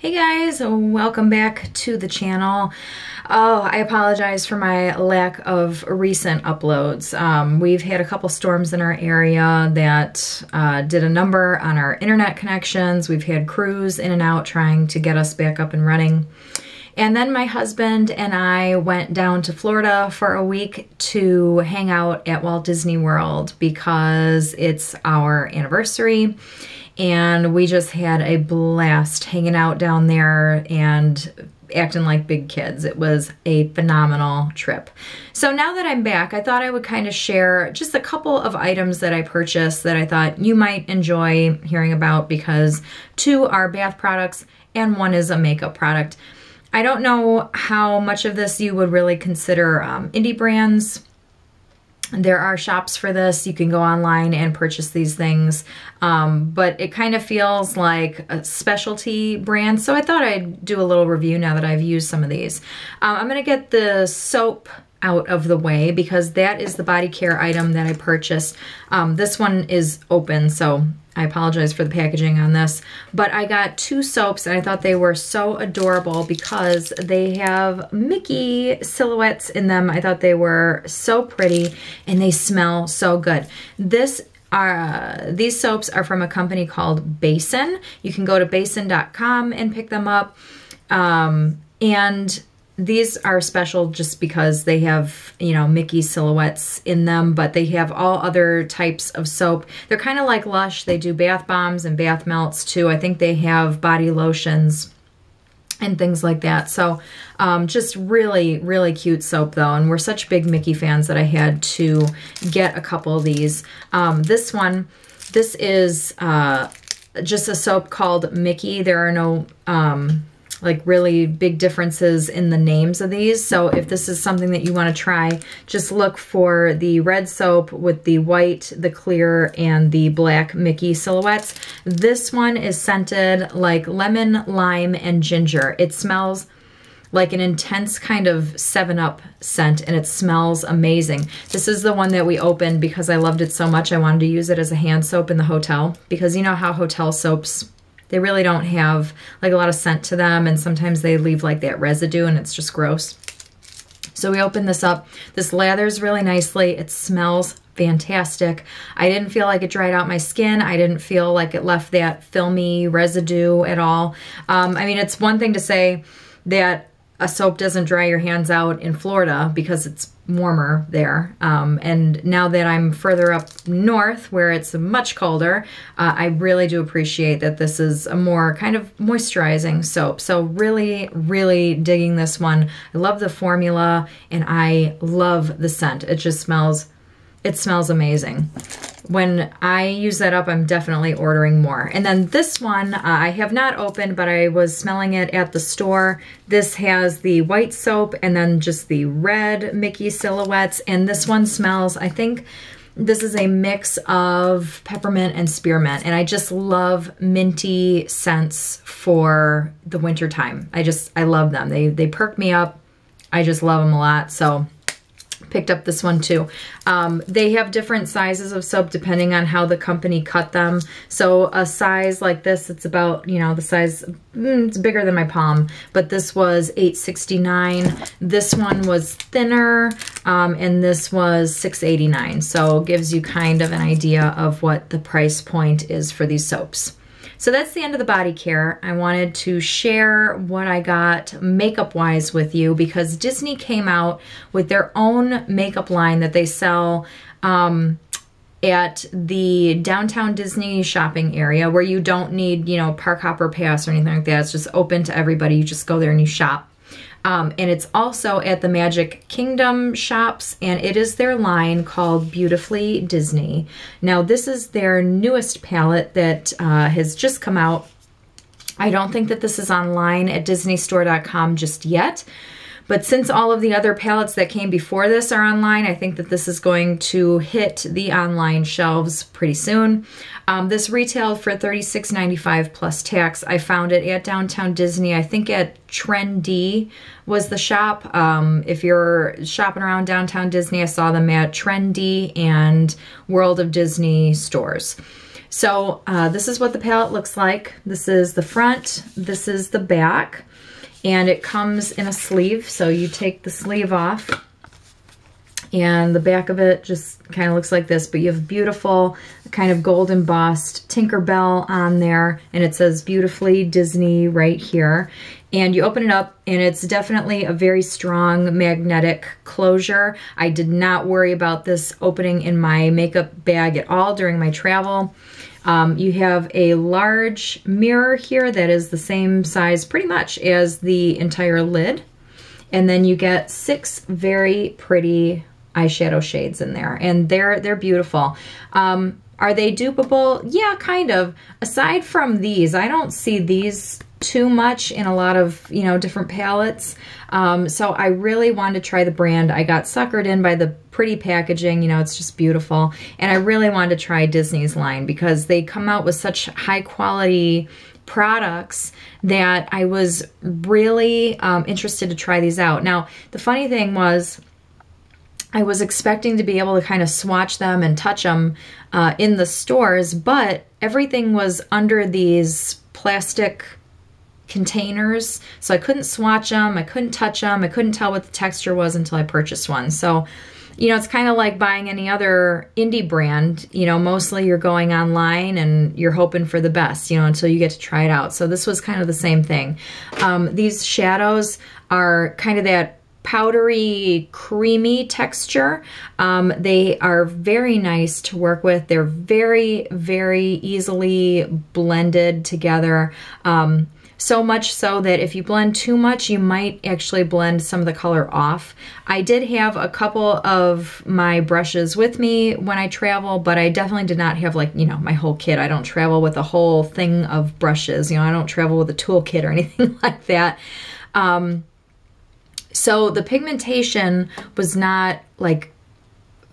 Hey guys, welcome back to the channel. Oh, I apologize for my lack of recent uploads. We've had a couple storms in our area that did a number on our internet connections. We've had crews in and out trying to get us back up and running. And then my husband and I went down to Florida for a week to hang out at Walt Disney World because it's our anniversary. And we just had a blast hanging out down there and acting like big kids. It was a phenomenal trip. So now that I'm back, I thought I would kind of share just a couple of items that I purchased that I thought you might enjoy hearing about, because two are bath products and one is a makeup product. I don't know how much of this you would really consider indie brands. There are shops for this. You can go online and purchase these things, but it kind of feels like a specialty brand. So I thought I'd do a little review now that I've used some of these. I'm gonna get the soap out of the way because that is the body care item that I purchased. This one is open, so I apologize for the packaging on this, but I got two soaps and I thought they were so adorable because they have Mickey silhouettes in them. I thought they were so pretty and they smell so good. These soaps are from a company called Basin. You can go to basin.com and pick them up. And these are special just because they have, you know, Mickey silhouettes in them, but they have all other types of soap. They're kind of like Lush. They do bath bombs and bath melts too. I think they have body lotions and things like that. So just really, really cute soap though. And we're such big Mickey fans that I had to get a couple of these. This is just a soap called Mickey. There are no like really big differences in the names of these. So if this is something that you want to try, just look for the red soap with the white, the clear, and the black Mickey silhouettes. This one is scented like lemon, lime, and ginger. It smells like an intense kind of 7-Up scent, and it smells amazing. This is the one that we opened because I loved it so much I wanted to use it as a hand soap in the hotel, because you know how hotel soaps, they really don't have like a lot of scent to them, and sometimes they leave like that residue and it's just gross. So we opened this up. This lathers really nicely. It smells fantastic. I didn't feel like it dried out my skin. I didn't feel like it left that filmy residue at all. I mean, it's one thing to say that a soap doesn't dry your hands out in Florida because it's warmer there. And now that I'm further up north where it's much colder, I really do appreciate that this is a more kind of moisturizing soap. So really, really digging this one. I love the formula and I love the scent. It just smells, it smells amazing. When I use that up, I'm definitely ordering more. And then this one, I have not opened, but I was smelling it at the store. This has the white soap and then just the red Mickey silhouettes. And this one smells, I think this is a mix of peppermint and spearmint. And I just love minty scents for the winter time. I love them. They perk me up. I just love them a lot. So picked up this one too. They have different sizes of soap depending on how the company cut them. So a size like this, it's about, you know, the size, it's bigger than my palm, but this was $8.69. This one was thinner, and this was $6.89. So it gives you kind of an idea of what the price point is for these soaps. So that's the end of the body care. I wanted to share what I got makeup-wise with you because Disney came out with their own makeup line that they sell at the downtown Disney shopping area, where you don't need, you know, park hopper pass or anything like that. It's just open to everybody. You just go there and you shop. And it's also at the Magic Kingdom shops, and it is their line called Beautifully Disney. Now, this is their newest palette that has just come out. I don't think that this is online at disneystore.com just yet, but since all of the other palettes that came before this are online, I think that this is going to hit the online shelves pretty soon. This retailed for $36.95 plus tax. I found it at Downtown Disney. I think at Trendy was the shop. If you're shopping around Downtown Disney, I saw them at Trendy and World of Disney stores. So this is what the palette looks like. This is the front, this is the back, and it comes in a sleeve. So you take the sleeve off, and the back of it just kind of looks like this, but you have beautiful kind of gold embossed Tinkerbell on there, and it says beautifully Disney right here. And you open it up, and it's definitely a very strong magnetic closure. I did not worry about this opening in my makeup bag at all during my travel. You have a large mirror here that is the same size pretty much as the entire lid. And then you get 6 very pretty eyeshadow shades in there, and they're beautiful. Are they dupable? Yeah, kind of. Aside from these, I don't see these too much in a lot of, you know, different palettes. So I really wanted to try the brand. I got suckered in by the pretty packaging, you know, it's just beautiful. And I really wanted to try Disney's line because they come out with such high quality products that I was really interested to try these out. Now, the funny thing was, I was expecting to be able to kind of swatch them and touch them in the stores, but everything was under these plastic containers, so I couldn't swatch them, I couldn't touch them, I couldn't tell what the texture was until I purchased one. So, you know, it's kind of like buying any other indie brand. You know, mostly you're going online and you're hoping for the best, you know, until you get to try it out. So this was kind of the same thing. These shadows are kind of that powdery, creamy texture. They are very nice to work with. They're very, very easily blended together. So much so that if you blend too much, you might actually blend some of the color off. I did have a couple of my brushes with me when I travel, but I definitely did not have, like, you know, my whole kit. I don't travel with a whole thing of brushes. You know, I don't travel with a toolkit or anything like that. So the pigmentation was not like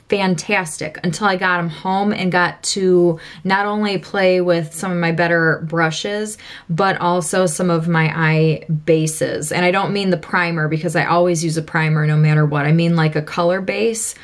fantastic until I got them home and got to not only play with some of my better brushes, but also some of my eye bases. And I don't mean the primer, because I always use a primer no matter what. I mean like a color base.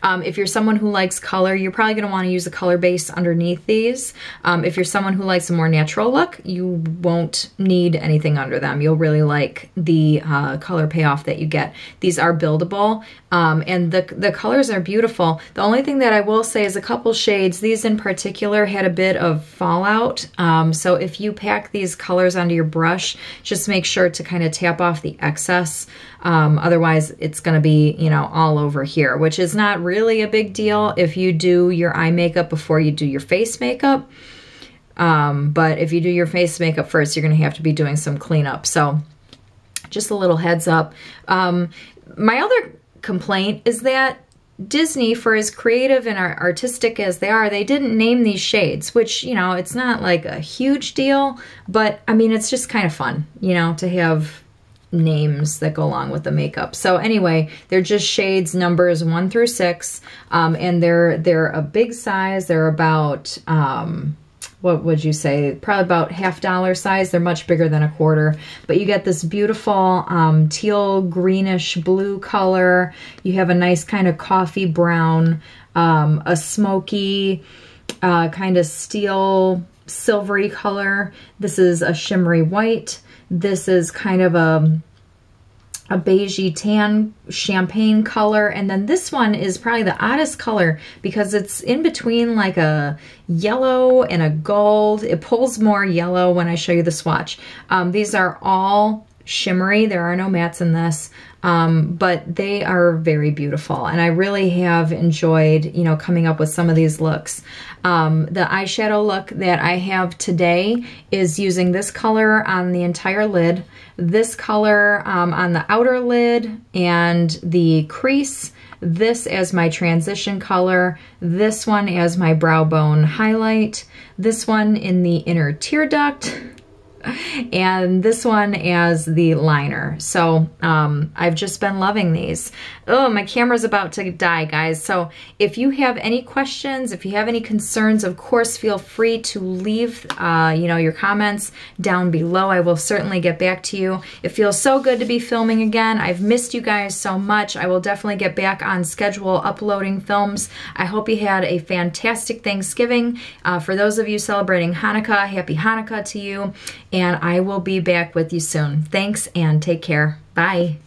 If you're someone who likes color, you're probably going to want to use a color base underneath these. If you're someone who likes a more natural look, you won't need anything under them. You'll really like the color payoff that you get. These are buildable, and the colors are beautiful. The only thing that I will say is a couple shades, these in particular had a bit of fallout. So if you pack these colors onto your brush, just make sure to kind of tap off the excess. Otherwise it's going to be, you know, all over here, which is not really a big deal if you do your eye makeup before you do your face makeup. But if you do your face makeup first, you're going to have to be doing some cleanup. So just a little heads up. My other complaint is that Disney, for as creative and artistic as they are, they didn't name these shades, which, you know, it's not like a huge deal, but I mean, it's just kind of fun, you know, to have names that go along with the makeup. So anyway, they're just shades numbers 1 through 6, and they're a big size. They're about what would you say, probably about $50 size. They're much bigger than a quarter, but you get this beautiful teal greenish blue color. You have a nice kind of coffee brown, a smoky kind of steel silvery color. This is a shimmery white. This is kind of a beigey tan champagne color, and then this one is probably the oddest color because it's in between like a yellow and a gold. It pulls more yellow when I show you the swatch. These are all shimmery. There are no mattes in this, but they are very beautiful, and I really have enjoyed, you know, coming up with some of these looks. The eyeshadow look that I have today is using this color on the entire lid, this color on the outer lid and the crease, this as my transition color, this one as my brow bone highlight, this one in the inner tear duct, and this one as the liner. So I've just been loving these. Oh, my camera's about to die, guys. So if you have any questions, if you have any concerns, of course, feel free to leave your comments down below. I will certainly get back to you. It feels so good to be filming again. I've missed you guys so much. I will definitely get back on schedule uploading films. I hope you had a fantastic Thanksgiving. For those of you celebrating Hanukkah, happy Hanukkah to you. And I will be back with you soon. Thanks and take care. Bye.